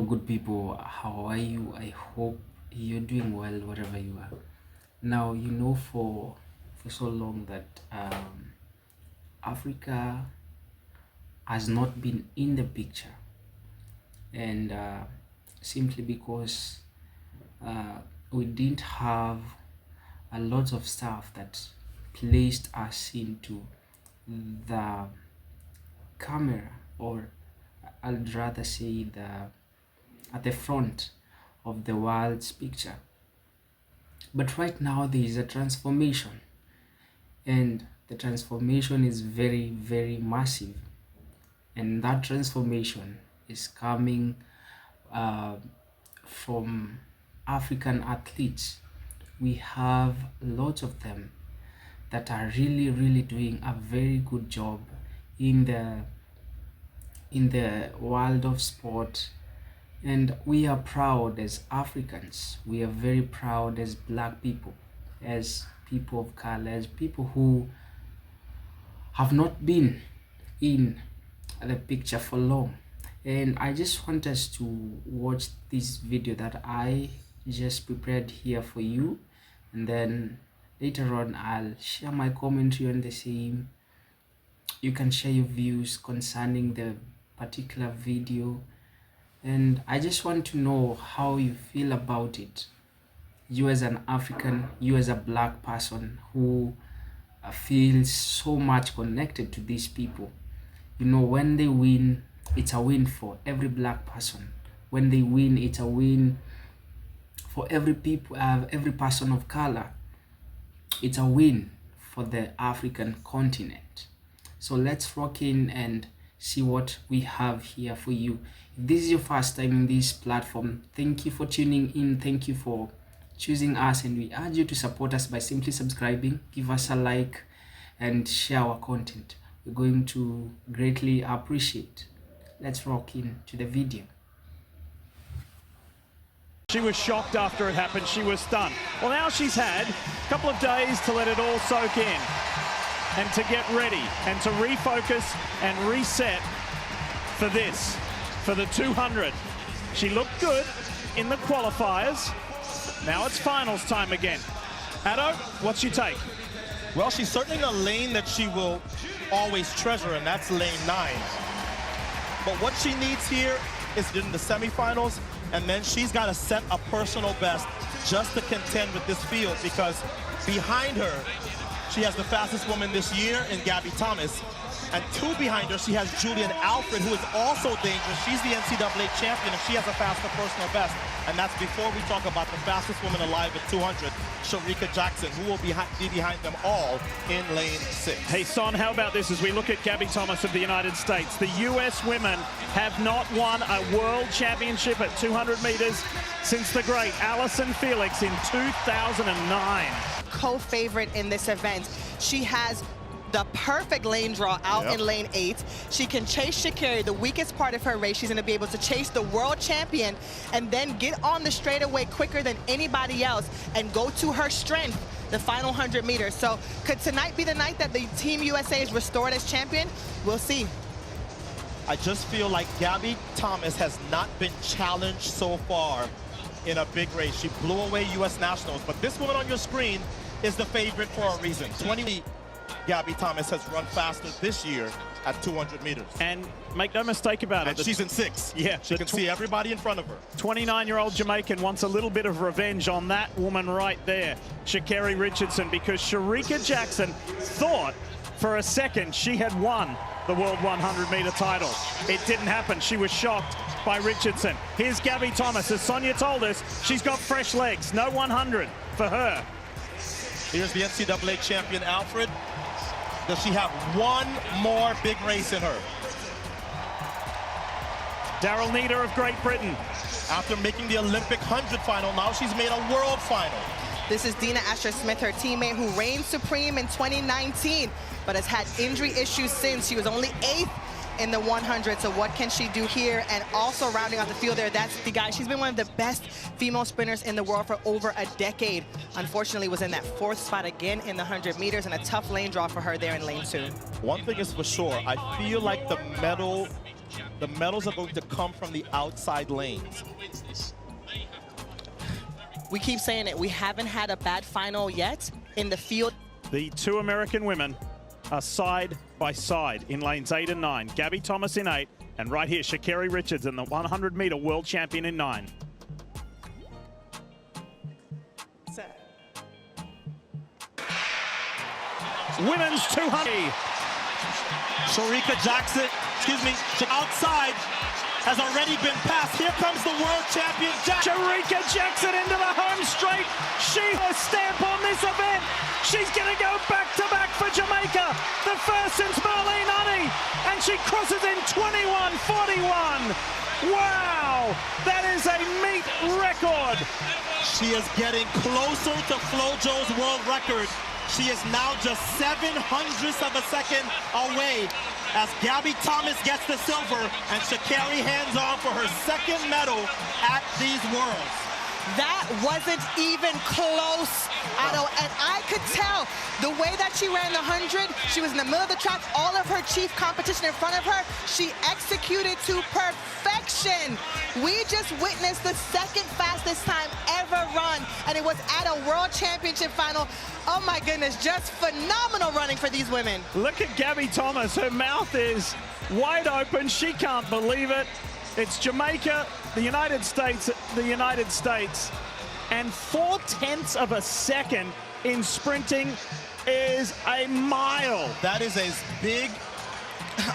good people. How are you? I hope you're doing well wherever you are. Now, for so long that Africa has not been in the picture, and simply because we didn't have a lot of stuff that placed us into the camera, or I'd rather say at the front of the world's picture. But right now there is a transformation, and the transformation is very, very massive, and that transformation is coming from African athletes. We have lots of them that are really, really doing a very good job in the world of sport, and we are proud as Africans. We are very proud as black people, as people of color, as people who have not been in the picture for long. And I just want us to watch this video that I just prepared here for you, and then later on I'll share my commentary on the same. You can share your views concerning the particular video, and I just want to know how you feel about it. You as an African, you as a black person who feels so much connected to these people. When they win, it's a win for every black person. When they win, it's a win for every person of color. It's a win for the African continent. So let's rock in and see what we have here for you. If this is your first time in this platform, thank you for tuning in. Thank you for choosing us, and we urge you to support us by simply subscribing, give us a like, and share our content. We're going to greatly appreciate. Let's rock in to the video. She was shocked after it happened. She was stunned. Well, now she's had a couple of days to let it all soak in and to get ready and to refocus and reset for this, for the 200. She looked good in the qualifiers. Now it's finals time again. Addo, what's your take? Well, she's certainly in a lane that she will always treasure, and that's lane 9. But what she needs here is in the semifinals, and then she's got to set a personal best just to contend with this field, because behind her, she has the fastest woman this year in Gabby Thomas, and 2 behind her, she has Julian Alfred, who is also dangerous. She's the NCAA champion, and she has a faster personal best. And that's before we talk about the fastest woman alive at 200, SHERICKA Jackson, who will be behind them all in lane 6. Hey, Son, how about this as we look at Gabby Thomas of the United States? The U.S. women have not won a world championship at 200 meters since the great Allyson Felix in 2009. Co-favorite in this event. She has the perfect lane draw out in lane 8. She can chase Sha'Carri, the weakest part of her race. She's going to be able to chase the world champion and then get on the straightaway quicker than anybody else and go to her strength, the final 100 meters. So could tonight be the night that the Team USA is restored as champion? We'll see. I just feel like Gabby Thomas has not been challenged so far in a big race. She blew away U.S. nationals, but this woman on your screen is the favorite for a reason. Gabby Thomas has run faster this year at 200 meters. And make no mistake about it. She's in 6. Yeah. She can see everybody in front of her. 29-year-old Jamaican wants a little bit of revenge on that woman right there, Carri Richardson, because SHERICKA Jackson thought for a second she had won the World 100-meter title. It didn't happen. She was shocked by Richardson. Here's Gabby Thomas. As Sonia told us, she's got fresh legs. No 100 for her. Here's the NCAA champion, Alfred. Does she have one more big race in her? Daryl Nieder of Great Britain. After making the Olympic 100 final, now she's made a world final. This is Dina Asher-Smith, her teammate, who reigned supreme in 2019, but has had injury issues since. She was only 8th in the 100, so what can she do here? And also rounding out the field there, that's the guy. She's been one of the best female sprinters in the world for over a decade. Unfortunately, was in that 4th spot again in the 100 meters, and a tough lane draw for her there in lane 2. One thing is for sure, I feel like the medal The medals are going to come from the outside lanes. We keep saying it. We haven't had a bad final yet in the field. The two American women are side by side in lanes 8 and 9. Gabby Thomas in 8, and right here, Carri Richardson, the 100-meter world champion in 9. Women's 200. SHERICKA Jackson, outside has already been passed. Here comes the world champion, SHERICKA Jackson into the home straight. She has a stamp on this event. She's going to go back-to-back for Jamaica. The first since Marlene Honey. And she crosses in 21:41. Wow, that is a meet record. She is getting closer to FloJo's world record. She is now just 0.07 of a second away as Gabby Thomas gets the silver and Sha'Carri hands on for her second medal at these Worlds. That wasn't even close, Otto, and I could tell the way that she ran the 100, she was in the middle of the track, all of her chief competition in front of her, she executed to perfection. We just witnessed the second fastest time ever run, and it was at a World Championship final. Oh my goodness, just phenomenal running for these women. Look at Gabby Thomas, her mouth is wide open, she can't believe it. It's Jamaica, the United States, and 0.4 of a second in sprinting is a mile. That is as big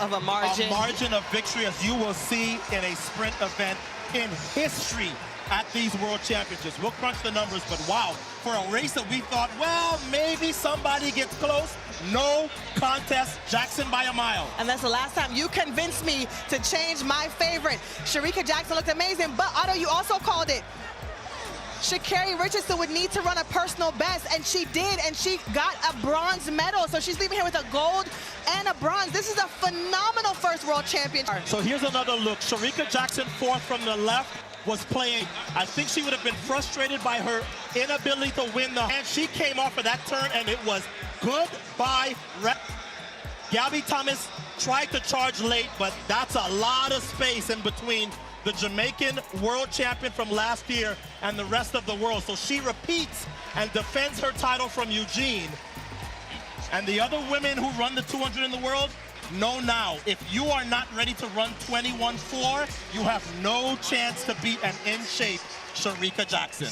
of a margin of victory as you will see in a sprint event in history at these World Championships. We'll crunch the numbers, but wow, for a race that we thought, well, maybe somebody gets close. No contest, Jackson by a mile. And that's the last time you convinced me to change my favorite. SHERICKA Jackson looked amazing, but Otto, you also called it. Carri Richardson would need to run a personal best, and she did, and she got a bronze medal. So she's leaving here with a gold and a bronze. This is a phenomenal first World Championship. So here's another look. SHERICKA Jackson, fourth from the left, was playing. I think she would have been frustrated by her inability to win the, and she came off of that turn, and it was goodbye. Gabby Thomas tried to charge late, but that's a lot of space in between the Jamaican world champion from last year and the rest of the world. So she repeats and defends her title from Eugene. And the other women who run the 200 in the world, know now, if you are not ready to run 21.4, you have no chance to beat an in-shape SHERICKA Jackson.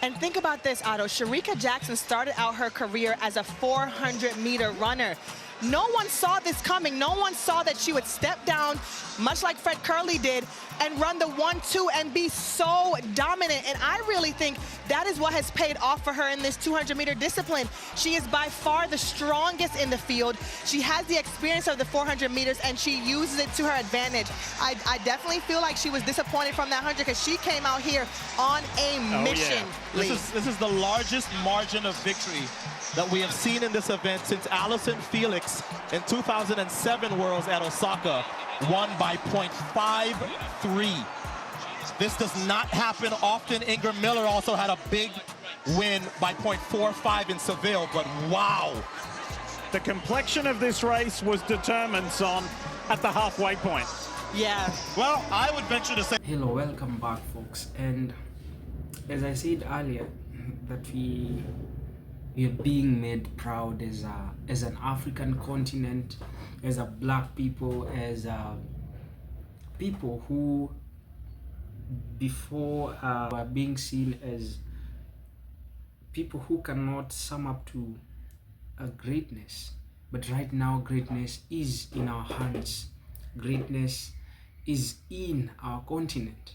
And think about this, Otto. SHERICKA Jackson started out her career as a 400-meter runner. No one saw this coming. No one saw that she would step down, much like Fred Curley did, and run the 1-2 and be so dominant. And I really think that is what has paid off for her in this 200-meter discipline. She is by far the strongest in the field. She has the experience of the 400 meters, and she uses it to her advantage. I definitely feel like she was disappointed from that 100 because she came out here on a mission. Yeah. This is the largest margin of victory that we have seen in this event since Allison Felix in 2007 Worlds at Osaka won by 0.53. This does not happen often. Ingram Miller also had a big win by 0.45 in Seville, but wow. The complexion of this race was determined, Son, at the halfway point. Yeah. Well, I would venture to say... Hello, welcome back, folks. And as I said earlier, that we are being made proud as an African continent, as a black people, as people who before were being seen as people who cannot sum up to a greatness. But right now, greatness is in our hands. Greatness is in our continent.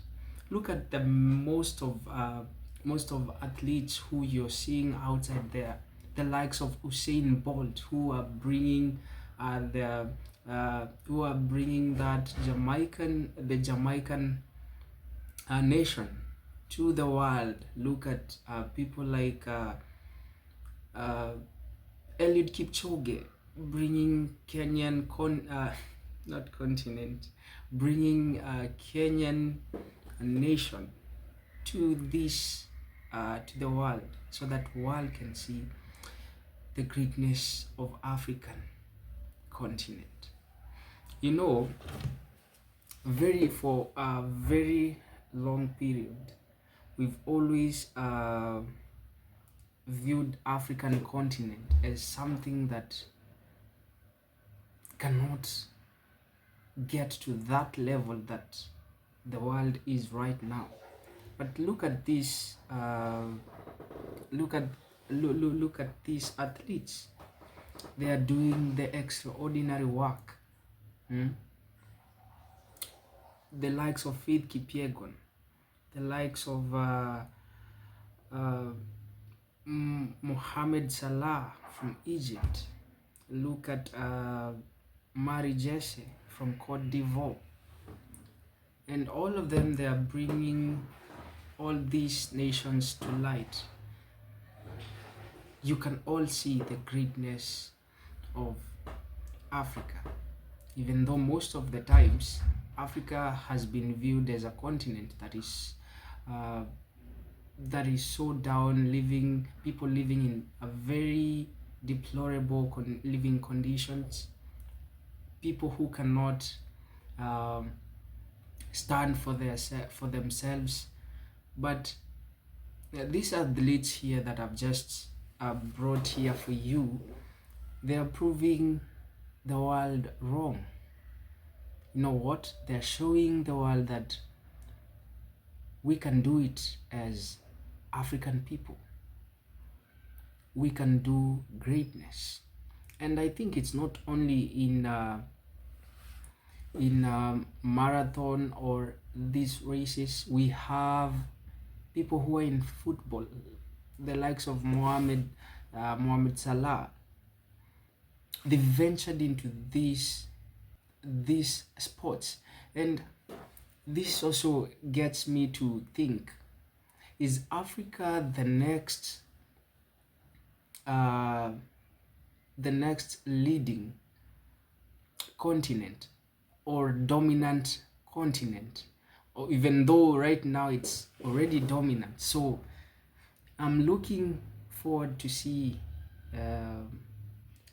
Look at the most of athletes who you're seeing outside there, the likes of Usain Bolt, who are bringing that Jamaican nation to the world. Look at people like Eliud Kipchoge, bringing Kenyan bringing Kenyan nation to this to the world, so that world can see the greatness of African continent. You know, for a very long period, we've always viewed African continent as something that cannot get to that level that the world is right now. But look at this. Look at these athletes. They are doing the extraordinary work. The likes of Faith Kipyegon, the likes of Mohamed Salah from Egypt. Look at Mari Jesse from Cote d'Ivoire. And all of them, they are bringing all these nations to light. You can all see the greatness of Africa, even though most of the times Africa has been viewed as a continent that is so down, people living in a very deplorable living conditions, people who cannot stand for themselves. But these athletes here that I've just brought here for you, they are proving the world wrong. You know what? They're showing the world that we can do it as African people. We can do greatness. And I think it's not only in marathon or these races. We have people who are in football, the likes of Mohamed Salah. They ventured into these sports, and this also gets me to think: is Africa the next leading continent or dominant continent? Or even though right now it's already dominant. So I'm looking forward to see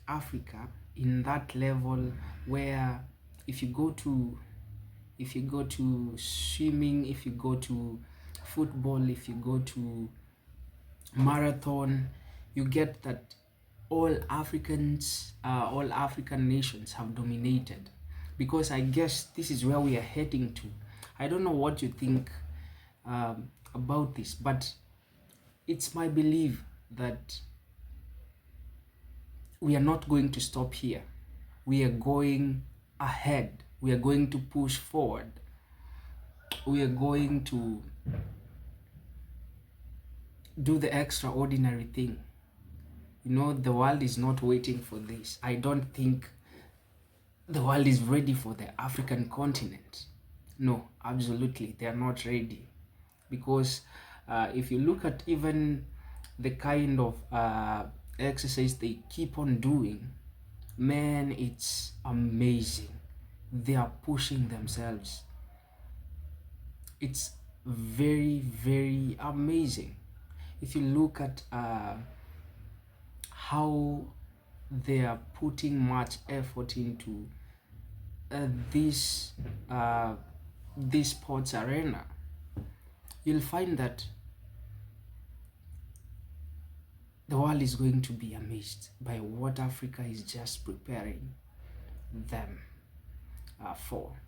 Africa in that level where if you go to swimming, if you go to football, if you go to marathon, you get that all African nations have dominated, because I guess this is where we are heading to. I don't know what you think about this, but it's my belief that we are not going to stop here. We are going ahead. We are going to push forward. We are going to do the extraordinary thing. You know, the world is not waiting for this. I don't think the world is ready for the African continent. No, absolutely, they are not ready. Because if you look at even the kind of exercise they keep on doing, man, it's amazing. They are pushing themselves. It's very, very amazing. If you look at how they are putting much effort into this sports arena, you'll find that the world is going to be amazed by what Africa is just preparing them for.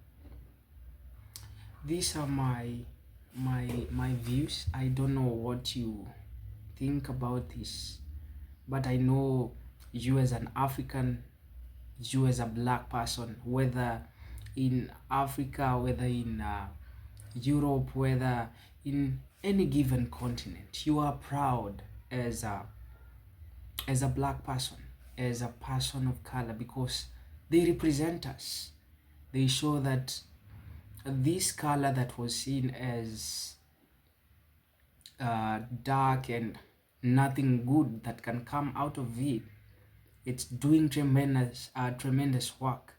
These are my views. I don't know what you think about this, but I know you as an African, you as a black person, whether in Africa, whether in Europe, whether in any given continent, you are proud as a black person, as a person of color, because they represent us. They show that this color that was seen as dark and nothing good that can come out of it, it's doing tremendous work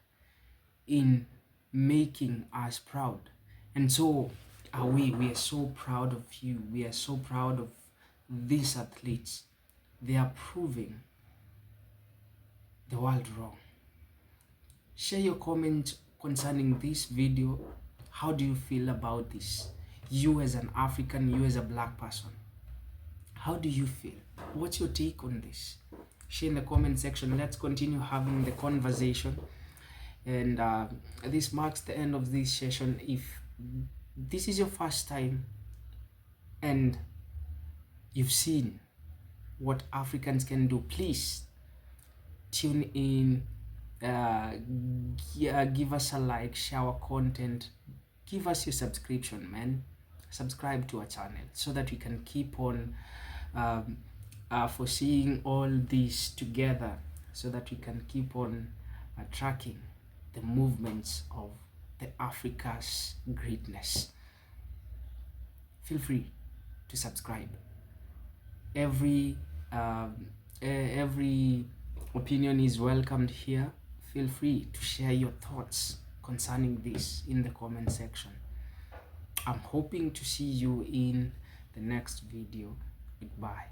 in making us proud. And so are we are so proud of you. We are so proud of these athletes. They are proving the world wrong. Share your comments concerning this video. How do you feel about this? You as an African, you as a black person, how do you feel? What's your take on this? Share in the comment section. Let's continue having the conversation. And this marks the end of this session. If this is your first time and you've seen what Africans can do, please tune in, give us a like, share our content, give us your subscription, man. Subscribe to our channel so that we can keep on foreseeing all this together, so that we can keep on tracking the movements of the Africa's greatness. Feel free to subscribe. Every opinion is welcomed here. Feel free to share your thoughts concerning this in the comment section. I'm hoping to see you in the next video. Goodbye.